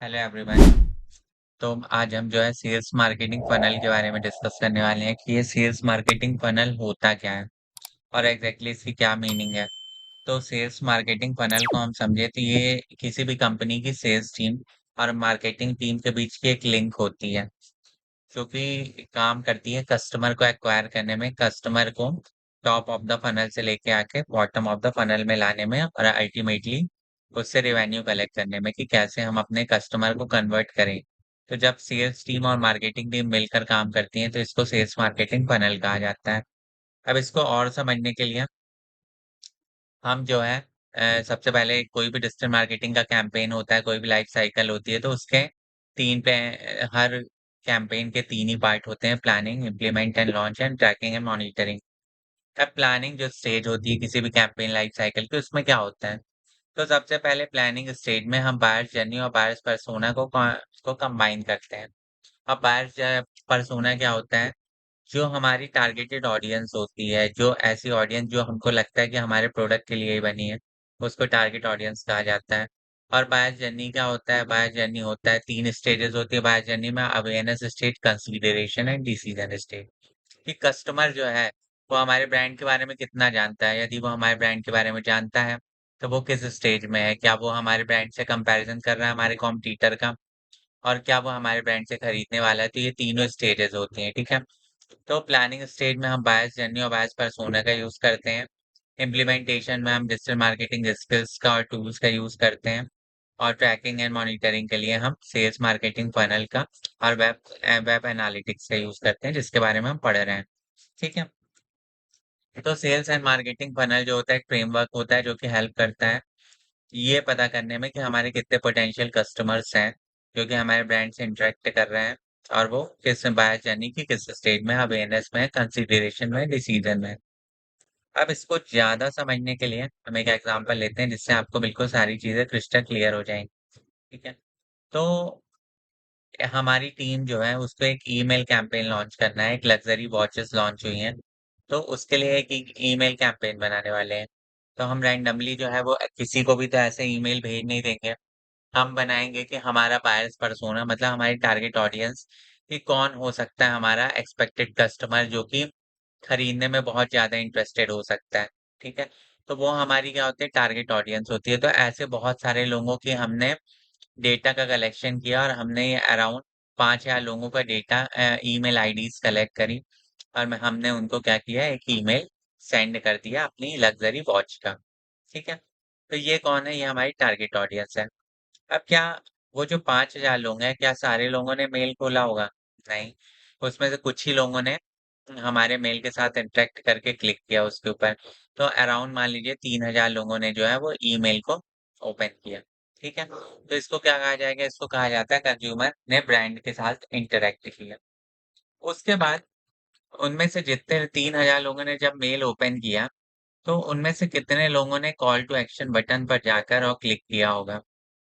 Hello everyone. तो आज हम जो है सेल्स मार्केटिंग फनल के बारे में डिस्कस करने वाले हैं कि ये सेल्स मार्केटिंग फनल होता क्या है और एग्जैक्टली इसकी क्या मीनिंग है। तो सेल्स मार्केटिंग फनल को हम समझे तो ये किसी भी कंपनी की सेल्स टीम और मार्केटिंग टीम के बीच की एक लिंक होती है जो कि काम करती है कस्टमर को एक्वायर करने में, कस्टमर को टॉप ऑफ द फनल से लेके आके बॉटम ऑफ द फनल में लाने में और अल्टीमेटली उससे रेवेन्यू कलेक्ट करने में कि कैसे हम अपने कस्टमर को कन्वर्ट करें। तो जब सेल्स टीम और मार्केटिंग टीम मिलकर काम करती है तो इसको सेल्स मार्केटिंग फनल कहा जाता है। अब इसको और समझने के लिए हम जो है सबसे पहले कोई भी डिजिटल मार्केटिंग का कैंपेन होता है, कोई भी लाइफ साइकिल होती है तो उसके हर कैंपेन के 3 ही पार्ट होते हैं: planning, implement and launch and tracking and monitoring. अब प्लानिंग जो स्टेज होती है किसी भी कैंपेन लाइफ साइकिल की, उसमें क्या होता है? तो सबसे पहले प्लानिंग स्टेज में हम बायर्स जर्नी और बायर्स पर्सोना को कंबाइन करते हैं। अब बायर्स पर्सोना क्या होता है? जो हमारी टारगेटेड ऑडियंस होती है, जो ऐसी ऑडियंस जो हमको लगता है कि हमारे प्रोडक्ट के लिए ही बनी है, उसको टारगेट ऑडियंस कहा जाता है। और बायर जर्नी क्या होता है? बायर जर्नी होता है 3 स्टेजेस होती है बायर जर्नी में: awareness stage, consideration and decision stage. कि कस्टमर जो है, वो हमारे ब्रांड के बारे में कितना जानता है। यदि वो हमारे ब्रांड के बारे में जानता है, तो वो किस स्टेज में है? क्या वो हमारे ब्रांड से कंपैरिजन कर रहा है हमारे कॉम्पिटिटर का? और क्या वो हमारे ब्रांड से खरीदने वाला है? तो ये तीनों स्टेजेस होती हैं, ठीक है? तो प्लानिंग स्टेज में हम बायर्स जर्नी और बायर्स पर्सोना का यूज़ करते हैं। इम्प्लीमेंटेशन में हम डिजिटल मार्केटिंग स्किल्स का और टूल्स का यूज़ करते हैं। और ट्रैकिंग एंड मॉनिटरिंग के लिए हम सेल्स मार्केटिंग फनल का और वेब एनालिटिक्स का यूज़ करते हैं, जिसके बारे में हम पढ़ रहे हैं। ठीक है? तो सेल्स एंड मार्केटिंग फनल जो होता है एक फ्रेमवर्क होता है जो कि हेल्प करता है ये पता करने में कि हमारे कितने पोटेंशियल कस्टमर्स हैं जो कि हमारे ब्रांड से इंटरेक्ट कर रहे हैं और वो किस बायर जर्नी की किस स्टेज में, अवेयरनेस में, कंसिडरेशन में, डिसीजन में। अब इसको ज्यादा समझने के लिए हम एक एग्जांपल लेते हैं जिससे आपको बिल्कुल सारी चीजें क्रिस्टल क्लियर हो जाएंगी। ठीक है? तो हमारी टीम जो है उसको एक ईमेल कैंपेन लॉन्च करना है। एक लग्जरी वॉचेस लॉन्च हुई हैं, तो उसके लिए एक ईमेल कैंपेन बनाने वाले हैं। तो हम रैंडमली जो है वो किसी को भी तो ऐसे ईमेल भेज नहीं देंगे। हम बनाएंगे कि हमारा बायर्स पर्सोना मतलब हमारी टारगेट ऑडियंस कि कौन हो सकता है हमारा एक्सपेक्टेड कस्टमर जो कि खरीदने में बहुत ज़्यादा इंटरेस्टेड हो सकता है। ठीक है? तो वो हमारी क्या होती है? टारगेट ऑडियंस होती है। तो ऐसे बहुत सारे लोगों की हमने डेटा का कलेक्शन किया और हमने ये अराउंड 5,000 लोगों का डेटा ईमेल आईडीज़ कलेक्ट करी और हमने उनको क्या किया? एक ईमेल सेंड कर दिया अपनी लग्ज़री वॉच का। ठीक है? तो ये कौन है? ये हमारी टारगेट ऑडियंस है। अब क्या वो जो 5,000 लोग हैं, क्या सारे लोगों ने मेल खोला होगा? नहीं। उसमें से कुछ ही लोगों ने हमारे मेल के साथ इंटरैक्ट करके क्लिक किया उसके ऊपर। तो अराउंड मान लीजिए 3,000 लोगों ने जो है वो ईमेल को ओपन किया। ठीक है? तो इसको क्या कहा जाएगा? इसको कहा जाता है कंज्यूमर ने ब्रांड के साथ इंटरैक्ट किया। उसके बाद उनमें से जितने 3,000 लोगों ने जब मेल ओपन किया, तो उनमें से कितने लोगों ने कॉल टू एक्शन बटन पर जाकर और क्लिक किया होगा?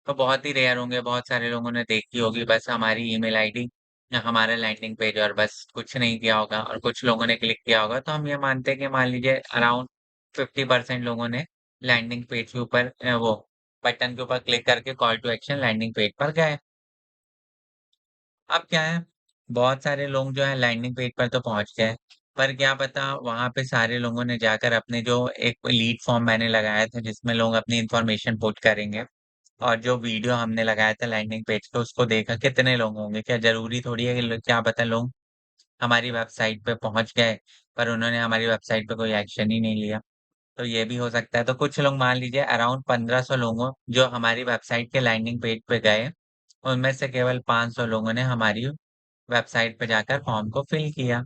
तो बहुत ही रेयर होंगे, बहुत सारे लोगों ने देखी होगी बस हमारी ईमेल आईडी या हमारा लैंडिंग पेज और बस कुछ नहीं किया होगा और कुछ लोगों ने क्लिक किया होगा। तो हम ये मानते हैं कि मान लीजिए अराउंड 50% लोगों ने लैंडिंग पेज के ऊपर वो बटन के ऊपर क्लिक करके call to action landing page पर गए। अब क्या है, बहुत सारे लोग जो है लैंडिंग पेज पर तो पहुँच गए, पर क्या पता वहाँ पे सारे लोगों ने जाकर अपने जो एक लीड फॉर्म मैंने लगाया था जिसमें लोग अपनी इन्फॉर्मेशन पुट करेंगे और जो वीडियो हमने लगाया था लैंडिंग पेज पे उसको देखा कितने लोग होंगे? क्या ज़रूरी थोड़ी है कि क्या पता लोग हमारी वेबसाइट पे पहुँच गए, पर उन्होंने हमारी वेबसाइट पे कोई एक्शन ही नहीं लिया। तो ये भी हो सकता है। तो कुछ लोग मान लीजिए अराउंड 1,500 लोगों जो हमारी वेबसाइट के लैंडिंग पेज पे गए, उनमें से केवल 500 लोगों ने हमारी वेबसाइट पे जाकर फॉर्म को फिल किया।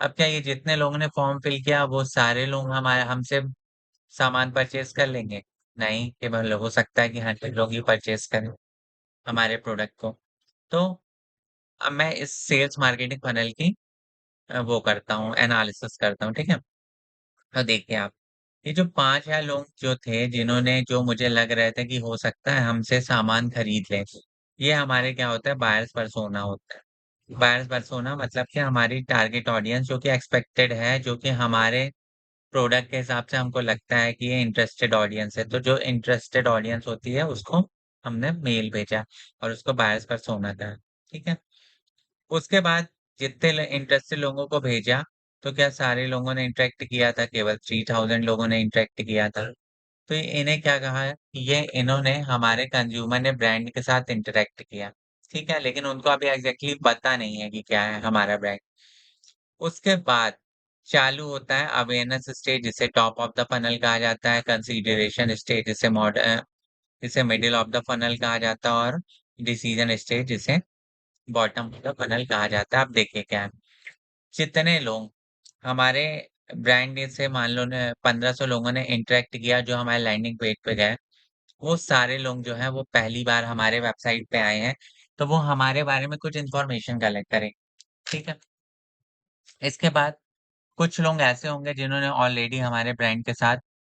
अब क्या ये जितने लोगों ने फॉर्म फिल किया वो सारे लोग हमारे हमसे सामान परचेज़ कर लेंगे? नहीं, केवल हो सकता है कि 100 लोग ही परचेज़ करें हमारे प्रोडक्ट को। तो अब मैं इस सेल्स मार्केटिंग फनल की वो करता हूँ, एनालिसिस करता हूँ, ठीक है? तो देखिए आप, ये जो 5,000 लोग जो थे जिन्होंने जो मुझे लग रहे थे कि हो सकता है हमसे सामान खरीद लें, ये हमारे क्या होता है बायर्स पर्सोना होता है। बायर्स पर्सोना मतलब कि हमारी टारगेट ऑडियंस जो कि एक्सपेक्टेड है, जो कि हमारे प्रोडक्ट के हिसाब से हमको लगता है कि ये इंटरेस्टेड ऑडियंस है। तो जो इंटरेस्टेड ऑडियंस होती है उसको हमने मेल भेजा और उसको बायर्स पर्सोना था, ठीक है? उसके बाद जितने इंटरेस्टेड लोगों को भेजा, तो क्या सारे लोगों ने इंटरेक्ट किया था? केवल 3000 लोगों ने इंटरेक्ट किया था। तो इन्हें क्या कहा है? ये इन्होंने हमारे कंज्यूमर ने ब्रांड के साथ इंटरेक्ट किया, ठीक है? लेकिन उनको अभी एग्ज़ैक्टली पता नहीं है कि क्या है हमारा ब्रांड। उसके बाद चालू होता है अवेयरनेस स्टेज, जिसे टॉप ऑफ द फनल कहा जाता है, कंसीडरेशन स्टेज जिसे मिडल ऑफ द फनल कहा जाता है, और डिसीजन स्टेज जिसे बॉटम ऑफ द फनल कहा जाता है। अब देखिए क्या है, जितने लोग हमारे ब्रांड से मान लो ने 1500 लोगों ने इंटरेक्ट किया जो हमारे लैंडिंग पेज पे गए, वो सारे लोग जो हैं वो पहली बार हमारे वेबसाइट पे आए हैं, तो वो हमारे बारे में कुछ इन्फॉर्मेशन कलेक्ट करें, ठीक है? इसके बाद कुछ लोग ऐसे होंगे जिन्होंने ऑलरेडी हमारे ब्रांड के साथ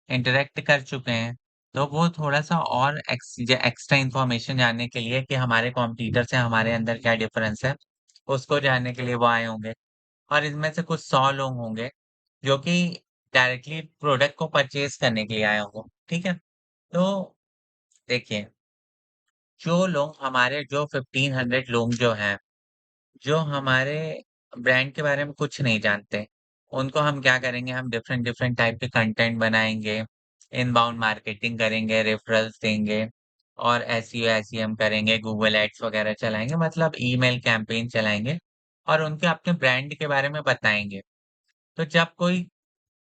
इंटरैक्ट कर चुके हैं, तो वो थोड़ा-सा और एक्स्ट्रा इन्फॉर्मेशन जानने के लिए कि हमारे कॉम्पिटिटर से हमारे अंदर क्या डिफरेंस है, उसको जानने के लिए वो आए होंगे। और इनमें से कुछ 100 लोग होंगे, जो कि डायरेक्टली प्रोडक्ट को परचेज़ करने के लिए आए होंगे, ठीक है? तो देखिए, जो लोग हमारे जो 1500 लोग जो हैं, जो हमारे ब्रांड के बारे में कुछ नहीं जानते, उनको हम क्या करेंगे, हम डिफरेंट डिफरेंट टाइप के कंटेंट बनाएँगे, इनबाउंड मार्केटिंग करेंगे, रेफरल्स देंगे और एसईओ, एसईएम करेंगे, गूगल एड्स वगैरह चलाएँगे, मतलब ईमेल कैंपेन चलाएँगे और उनके अपने ब्रांड के बारे में बताएँगे। तो जब कोई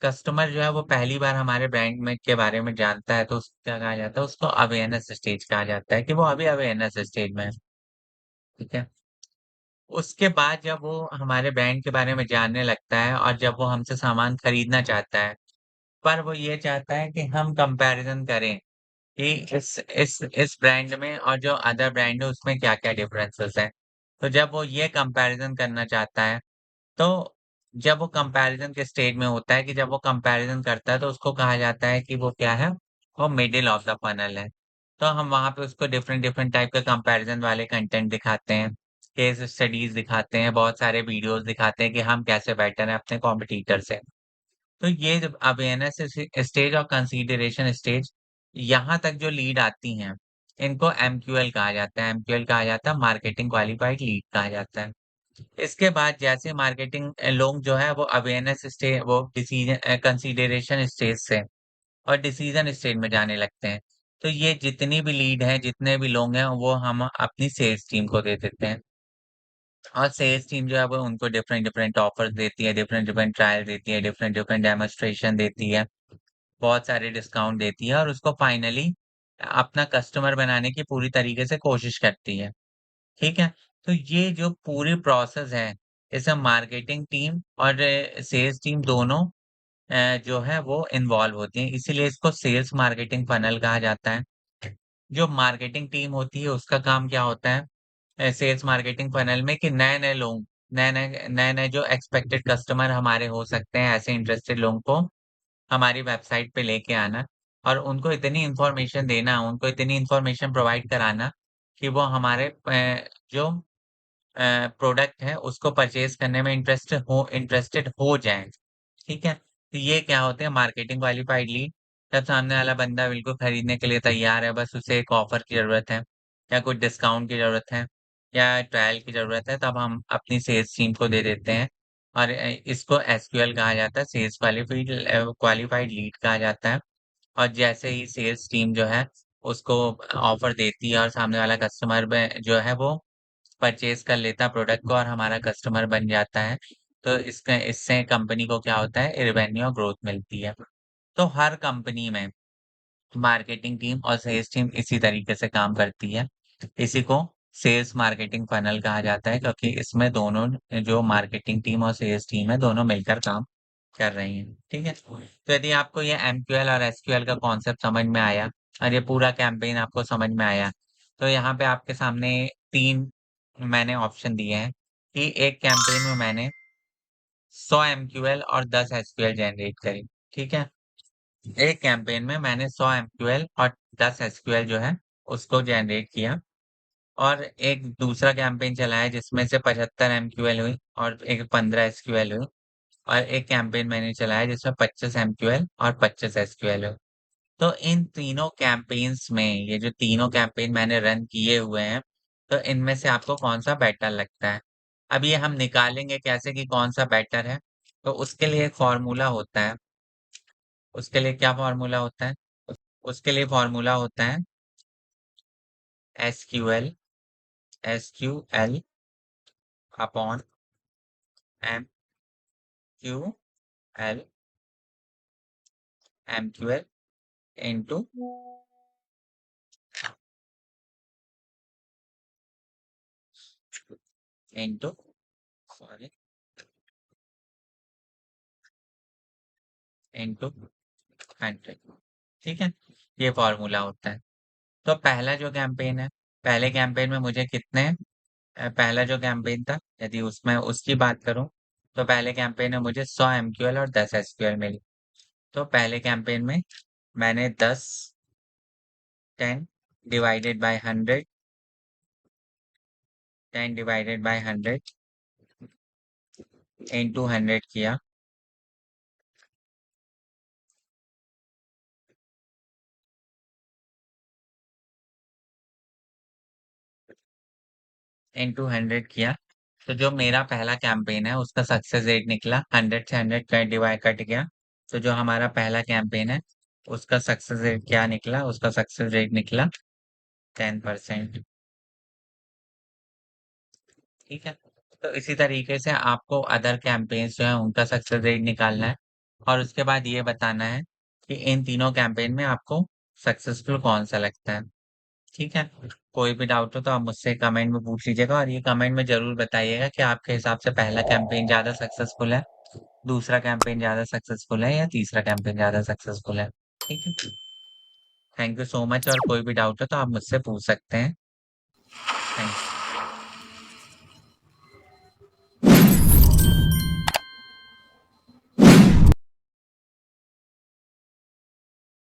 कस्टमर जो है वो पहली बार हमारे ब्रांड में के बारे में जानता है, तो उसको क्या कहा जाता है, उसको अवेयरनेस स्टेज कहा जाता है कि वो अभी अवेयरनेस स्टेज में है, ठीक है? उसके बाद जब वो हमारे ब्रांड के बारे में जानने लगता है और जब वो हमसे सामान खरीदना चाहता है, पर वो ये चाहता है कि हम कंपैरिज़न करें कि इस ब्रांड में और जो अदर ब्रांड है उसमें क्या-क्या डिफरेंसेस हैं। तो जब वो ये कंपैरिज़न करना चाहता है, तो जब वो कंपैरिज़न के स्टेज में होता है कि जब वो कंपैरिज़न करता है तो उसको कहा जाता है कि वो क्या है, वो मिडल ऑफ द फनल है। तो हम वहाँ पे उसको डिफरेंट डिफरेंट टाइप के कंपैरिज़न वाले कंटेंट दिखाते हैं, केस स्टडीज़ दिखाते हैं, बहुत सारे वीडियोज़ दिखाते हैं कि हम कैसे बेटर हैं अपने कॉम्पिटिटर से। तो ये जब अवेयरनेस स्टेज और कंसीडरेशन स्टेज, यहाँ तक जो लीड आती हैं, इनको एमक्यूएल कहा जाता है। एमक्यूएल कहा जाता है मार्केटिंग क्वालिफाइड लीड कहा जाता है। इसके बाद जैसे मार्केटिंग लोग जो है वो वो डिसीजन कंसीडरेशन स्टेज से और डिसीजन स्टेज में जाने लगते हैं। तो ये जितनी भी लीड हैं, जितने भी लोग हैं, वो हम अपनी सेल्स टीम को दे देते हैं। और सेल्स टीम जो है वो उनको डिफरेंट डिफरेंट ऑफर्स देती है, डिफरेंट डिफरेंट ट्रायल देती है, डिफरेंट डिफरेंट डेमोन्स्ट्रेशन देती है, बहुत सारे डिस्काउंट देती है और उसको फाइनली अपना कस्टमर बनाने की पूरी तरीके से कोशिश करती है। ठीक है? तो ये जो पूरी प्रोसेस है, इसमें मार्केटिंग टीम और सेल्स टीम दोनों जो है वो इन्वॉल्व होती हैं, इसीलिए इसको सेल्स मार्केटिंग फनल कहा जाता है। जो मार्केटिंग टीम होती है उसका काम क्या होता है, सेल्स मार्केटिंग फनल में कि नए-नए लोग, नए-नए जो एक्सपेक्टेड कस्टमर हमारे हो सकते हैं, ऐसे इंटरेस्टेड लोगों को हमारी वेबसाइट पे लेके आना और उनको इतनी इन्फॉर्मेशन देना, उनको इतनी इन्फॉर्मेशन प्रोवाइड कराना कि वो हमारे जो प्रोडक्ट है उसको परचेज़ करने में इंटरेस्टेड हो जाएँ, ठीक है? तो ये क्या होते हैं मार्केटिंग क्वालिफाइड लीड, जब सामने वाला बंदा बिल्कुल खरीदने के लिए तैयार है, बस उसे एक ऑफर की ज़रूरत है या कुछ डिस्काउंट की ज़रूरत है या ट्रायल की ज़रूरत है, तब हम अपनी सेल्स टीम को दे देते हैं और इसको एसक्यूएल कहा जाता है, क्वालिफाइड लीड कहा जाता है। और जैसे ही सेल्स टीम जो है उसको ऑफर देती है और सामने वाला कस्टमर में जो है वो परचेज़ कर लेता है प्रोडक्ट को और हमारा कस्टमर बन जाता है। तो इससे कंपनी को क्या होता है रेवेन्यू और ग्रोथ मिलती है। तो हर कंपनी में मार्केटिंग टीम और सेल्स टीम इसी तरीके से काम करती है। इसी को सेल्स मार्केटिंग फनल कहा जाता है क्योंकि इसमें दोनों जो मार्केटिंग टीम और सेल्स टीम है दोनों मिलकर काम कर रही हैं। ठीक है? तो यदि आपको ये एमक्यूएल और एसक्यूएल का कॉन्सेप्ट समझ में आया और ये पूरा कैंपेन आपको समझ में आया, तो यहाँ पे आपके सामने 3 मैंने ऑप्शन दिए हैं कि एक कैंपेन में मैंने 100 एमक्यूएल और 10 एसक्यूएल जनरेट करी, ठीक है? एक कैंपेन में मैंने 100 एमक्यूएल और 10 एसक्यूएल जो है उसको जनरेट किया और एक दूसरा कैंपेन चलाया जिसमें से 75 एमक्यूएल हुई और एक 15 एसक्यूएल हुई और एक कैंपेन मैंने चलाया जिसमें 25 एमक्यूएल और 25 एसक्यूएल हुई। तो इन तीनों कैंपेन्स में, ये जो तीनों कैंपेन मैंने रन किए हुए हैं, तो इनमें से आपको कौन-सा बेटर लगता है? अब ये हम निकालेंगे कैसे कि कौन-सा बेटर है? तो उसके लिए एक फ़ॉर्मूला होता है। उसके लिए क्या फ़ॉर्मूला होता है? उसके लिए फ़ॉर्मूला होता है SQL SQL upon MQL MQL into into sorry into 100। ठीक है? ये फ़ॉर्मूला होता है। तो पहला जो कैंपेन है, पहले कैंपेन में मुझे कितने पहला जो कैंपेन था, यदि उसमें उसकी बात करूँ, तो पहले कैंपेन में मुझे 100 एमक्यूएल और 10 एसक्यूएल मिली। तो पहले कैंपेन में मैंने 10 10 divided by 100 10 divided by 100 into 100 किया इनटू 100 किया, तो जो मेरा पहला कैंपेन है उसका सक्सेस रेट निकला 100 से 100 का डिवाइड कट गया। तो जो हमारा पहला कैंपेन है उसका सक्सेस रेट क्या निकला? उसका सक्सेस रेट निकला 10%। ठीक है? तो इसी तरीके से आपको अदर कैंपेन्स जो हैं उनका सक्सेस रेट निकालना है और उसके बाद ये बताना है कि इन तीनों कैंपेन में आपको सक्सेसफुल कौन-सा लगता है। ठीक है? कोई भी डाउट हो तो आप मुझसे कमेंट में पूछ लीजिएगा और ये कमेंट में ज़रूर बताइएगा कि आपके हिसाब से पहला कैंपेन ज़्यादा सक्सेसफुल है, दूसरा कैंपेन ज़्यादा सक्सेसफुल है या तीसरा कैंपेन ज़्यादा सक्सेसफुल है। ठीक है? थैंक यू सो मच और कोई भी डाउट हो तो आप मुझसे पूछ सकते हैं। Thank you.